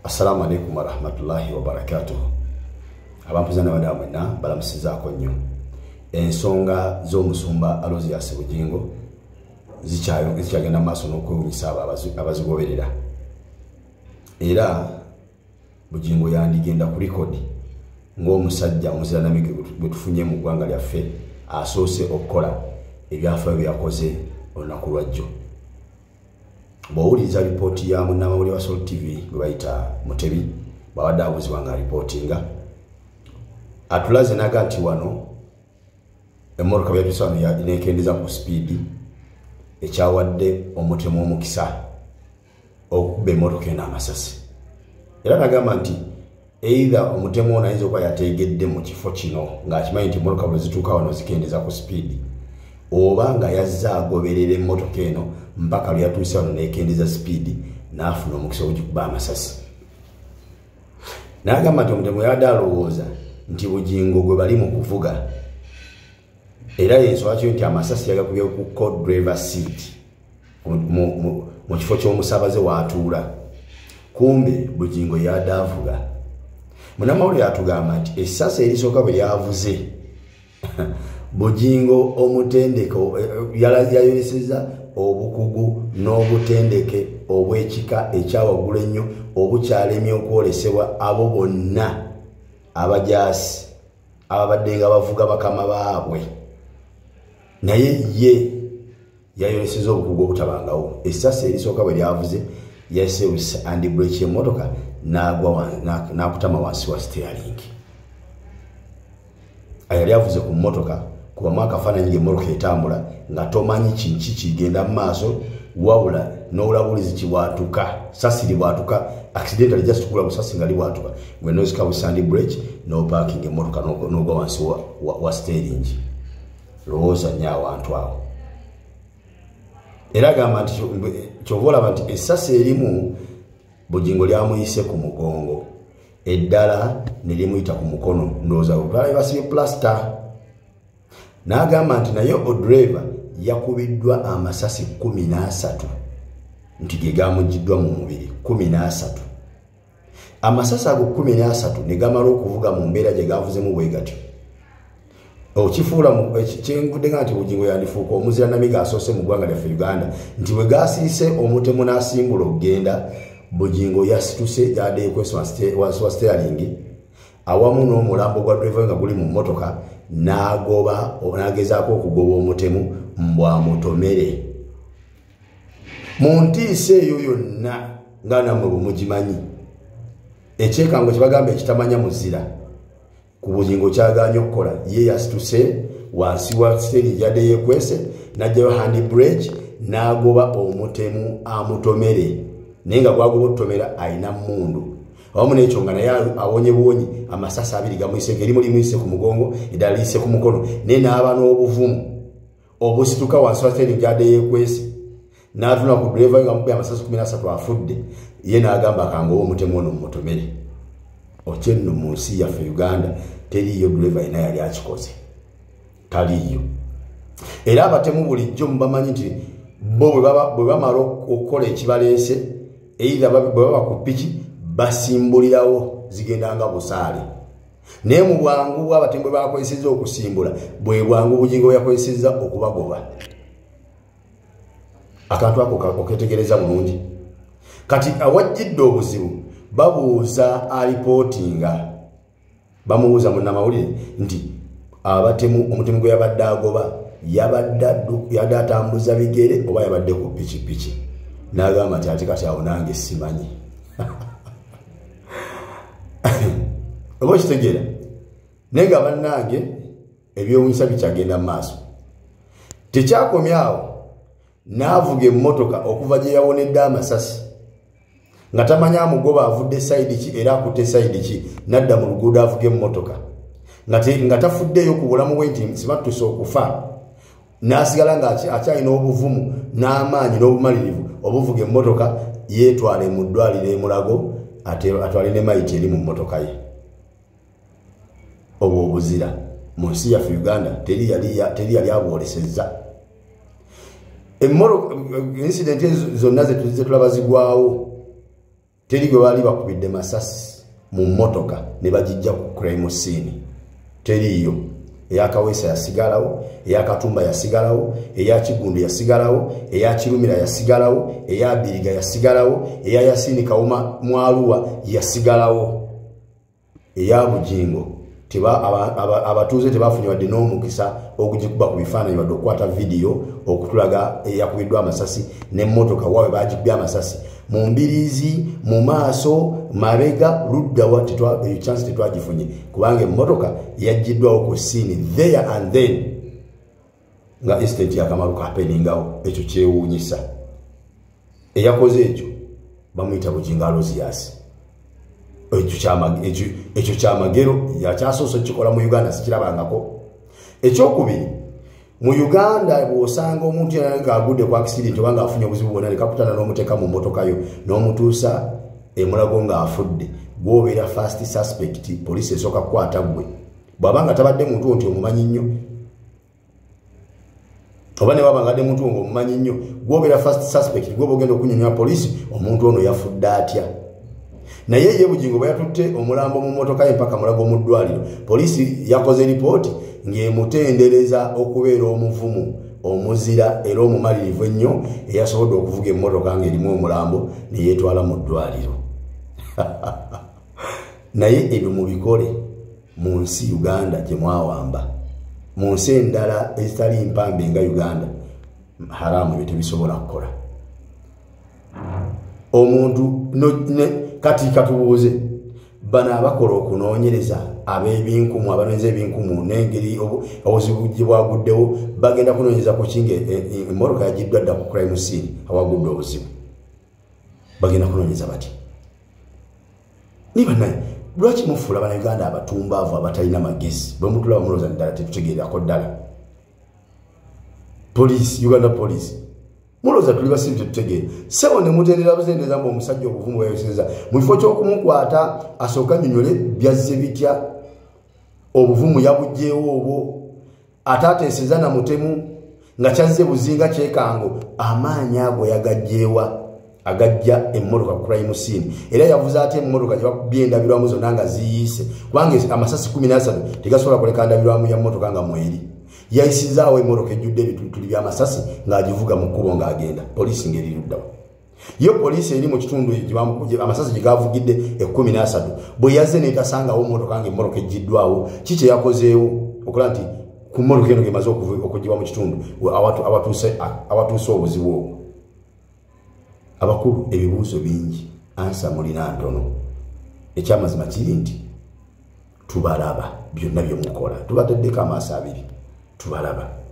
Assalamu alaikum wa rahmatullahi wa barakatuh. Abampuzana badamwena balamusizaako nnyo. Ensonga z'omusumba Aloysius Bugingo zikyagenda maaso n'okwewuunyisa abazigoberera. Era Bugingo yandigenda ku likodi ng'omusajja omuziranamike bwe tufunye mu ggwanga lyaffe asoose okukola ebyafaayo bye yakoze olunaku lwajjo. Bw'owuliriza lipooti ya munnamawulire wa Sol TV gwe bayita Mutebi bw'abadde abuuzibwa nga alipootinga, atulaze naga nti wano emmotoka byatuuse wano neekendeeza ku sipiidi ekyawadde omutemu omukisa okukuba emmotoka eno amasasi. Era nagamba nti either omutemu ono ayinza okuba yategedde mu kifo kino ng'akimanyi nti emmotoka bwe zituuka wano zikendeeza ku sipiidi, oba nga yazze agoberera emmotoka eno mpaka lwe yatuuse wano neekendeeza sipiidi n'afuna omukisa ogikuba amasasi. N'agamba nti omutemu yadde alowooza nti Bugingo gwe bali mu kuvuga, era y'ensonga kyo nti amasasi yagakubye ku co-driver seat mu kifo ky'omusaabaze w'atuula. Kumbe Bugingo yadde avuga. Munnamawulire atugamba nti essasi erisooka bwe lyavuze Bugingo omutendeko yayoleseza obukugu n'obutendeke obw'ekika ekyawaggulu ennyo obukyalemye okwolesebwa abo bonna abajaasi ababadde nga bavuga bakama baabwe, naye ye yayoleseza obukugu obutabangawo. Essasi erisooka bwe lyavuze yasewusa handbrake y'emmotoka n'akutama wansi wa steering. Ayali avuze ku mmotoka kubamu akafaananyi ng'emmotoka etambula nga tomanyi kinki kigenda mu maaso wabula n'olabulizi kibwatuka, sasi libwatuka accidentally just kula busasi nga libwatuka gwe noosika bu handbrake n'opaakinga emmotoka n'ogwa wansi wa steering. Lowooza nnyo awantu awo. Era agamba nti kyova olaba nti essasi erimu Bugingo lyamuyise ku mugongo, eddala ne limuyita ku mukono, ndowooza olwali basibye plasta. N'agamba nti naye odriver yakubiddwa amasasi 13 nti ge gamugiddwa mu mubiri 13. Amasasi ago 13 ne gamala okuvuga mu mbeera gye gavuzemu bwe gatyo. Okifuula kyengudde nga nti Bugingo yandifuuka omuziranamiga asoose mu ggwanga lyaffe Uganda nti bwe gasiise omutemu n'asimbula okugenda, Bugingo yasituse yadde yekwese wansi wa steering awamu n'omulambo gwa driver nga guli mu mmotoka, n'agezaako okugoba omutemu mbwamutomere. Mu ntiisa eyo yonna nga nammwe bwe mugimanyi, ekyekango kye bagamba ekitamanya muzira, ku Bugingo kyagaanye okukola ye yasituse wansi wa steering yadde yekwese n'ajjayo handbrake n'agoba omutemu amutomere, naye nga gwagoba otutomera alina mmundu. Awamu n'ekyo nga naye awonye buwonyi, amasasi abiri gamuyise, erimu limuyise ku mugongo eddala liyise ku mukono, naye n'aba n'obuvumu obusituka wansi wa steering gyadde yeekwese, n'atuna ku driver nga mukubye amasasi 13 afudde, ye n'agamba kangoba omutemu ono mumutomere. Okyenno mu nsi yaffe Uganda teriiyo driver yina yali akikoze, taliiyo. Era abatemu bulijjo mubamanyi nti bo bwe bamala okukola ekibaleese, either bwe baba ku piki basimbulirawo zigenda nga busaale. Naye mu bwangu abatemu bwe bakozesezza okusimbula bwe bwangu Bugingo yakozesezza okubagoba. Akantu ako oketegereza bulungi. Kati awajjidde obuzibu babuuza alipootinga, bamubuuza munnamawulire nti abatemu omutemu gwe yabadde agoba yabadde atambuza bigere oba yabadde ku pikipiki. N'agamba nti ate kati awo nange simanyi. Oba okitegeera, naye nga bannange ebyowunyisa bikyagenda mu maaso. Tekyakomya awo, n'avuga emmotoka okuva gye yawonedde amasasi nga tamanya amugoba avudde sayidi ki era akutte sayidi ki, n'adda mu luguudo avuga emmotoka nga tafuddeeyo ku bulamu bwe nti sibattuse okufa, n'asigala nga akyalina obuvumu n'amaanyi n'obumalirivu obuvuga emmotoka yeetwale mu ddwaliro e Mulago atwale ne mayiti eri mu mmotoka ye. Obwo obuzira mu nsi yaffe Uganda teri yali abwolesezza. Incident zonna zetulaba zigwawo teri gwe bali bakubidde masasi mu mmotoka ne bagijja ku crime scene teriyo. Eya Kaweesa yasigalawo, eya Katumba yasigalawo, eya Kigundu yasigalawo, eya Kirumira yasigalawo, eya Biriga yasigalawo, eya Yasini Kawuma Mwaluwa yasigalawo, eya Bujingo abatuuze tebafunye wadde n'omukisa okugikuba ku bifaananyi wadde okukwata vidiyo okutulaga eyakubiddwa amasasi n'emmotoka waawe bagikubbye amasasi mu mbiriizi mu maaso mabega luddawa chance tetwagifunye kubanga emmotoka yaggiddwawo ku siini there and then nga instant yakamalu kapeningawo. Ekyo kyewuunyisa. Eyakoze ekyo bamuyita Bujinga Alozias. Ekyo kyamagero yakyasoose kikola mu Uganda sikirabangako. Ekyokubiri mu Uganda bw'osanga omuntu ng'agudde ku accident oba ng'afunye obuzibu bwonna lekakutana n'omuteeka mu mmotoka yo n'omutuusa emulago ng'afudde gw'obeera first suspect poliisi esooka kukwata gwe bw'aba nga tabadde muntu nti omumanyi nnyo oba ne bw'aba nga adde muntu ng'omumanyi nnyo gw'obeera first suspect gw'oba ogenda okunyonyola poliisi omuntu ono yafudde atya. Naye ye Bujingo bwe yatutte omulambo mu mmotoka ye mpaka mulago mu ddwaliro poliisi yakoze lipooti ng'emutendereza okubeera omuvumu omuzira era omumalirivu ennyo eyasobodde okuvuga emmotoka ng'erimu omulambo ne yeetwala mu ddwaliro. Naye ebyo mubikole mu nsi Uganda gye mwawamba. Mu nsi endala ezitali mpambe nga Uganda haramu ebyo tebisobola kukola. Omuntu kati katubuuze bano abakola okunoonyereza ab'ebinkumu abanonyeza ebinkumu n'engeri obuzibu gye bwaguddewo bagenda kunoonyereza ku kinga emmotoka yagiddwa dda ku crime scene awagudde obuzibu bagenda kunoonyereza bati niba naye lwaki mufuula Bannayuganda abatumbaavu abatalina magezi bwe mutula bamulooza ddala tetutegeerako ddala. Poliisi Uganda Police mulooza tuli basiru tetutegeera sebo ne mutendera buzendeeza mbu omusajja obuvumu bweyoseza mu kifo ky'okumukwata asooka nnyonnyole byazze bitya obuvumu yabugjeewo obwo ataateeseza na mutemu nga kyazze buzinga kyekango amaanyi ago yagajjeewa agajja emmotoka ku crime scene era yavuze ate emmotoka gye bakubbye endabirwamu zonna nga ziyiise kubanga amasasi 13 tegasobola kuleka ndabirwamu ya mmotoka nga mweri. Yayisizaawo emmotoka ejjudde ebitulituli by'amasasi ng'agivuga mu kkubo ng'agenda poliisi ng'eriruddawo. Yo poliisi eri mu kitundu amasasi gye gaavugidde 13 bwe yazze n'etasangawo mmotoka ng'emmotoka ejjiddwawo kiki yakozeewo okola nti ku mmotoka eno ng'emaze okugiba mu kitundu awatuuse obuzibu obwo. Abakulu ebibuuzo bingi ansa mulina ntono. Ekyamazima kiri nti tubalaba byonna bye mukola tubateddeko amaaso abiri tubalaba.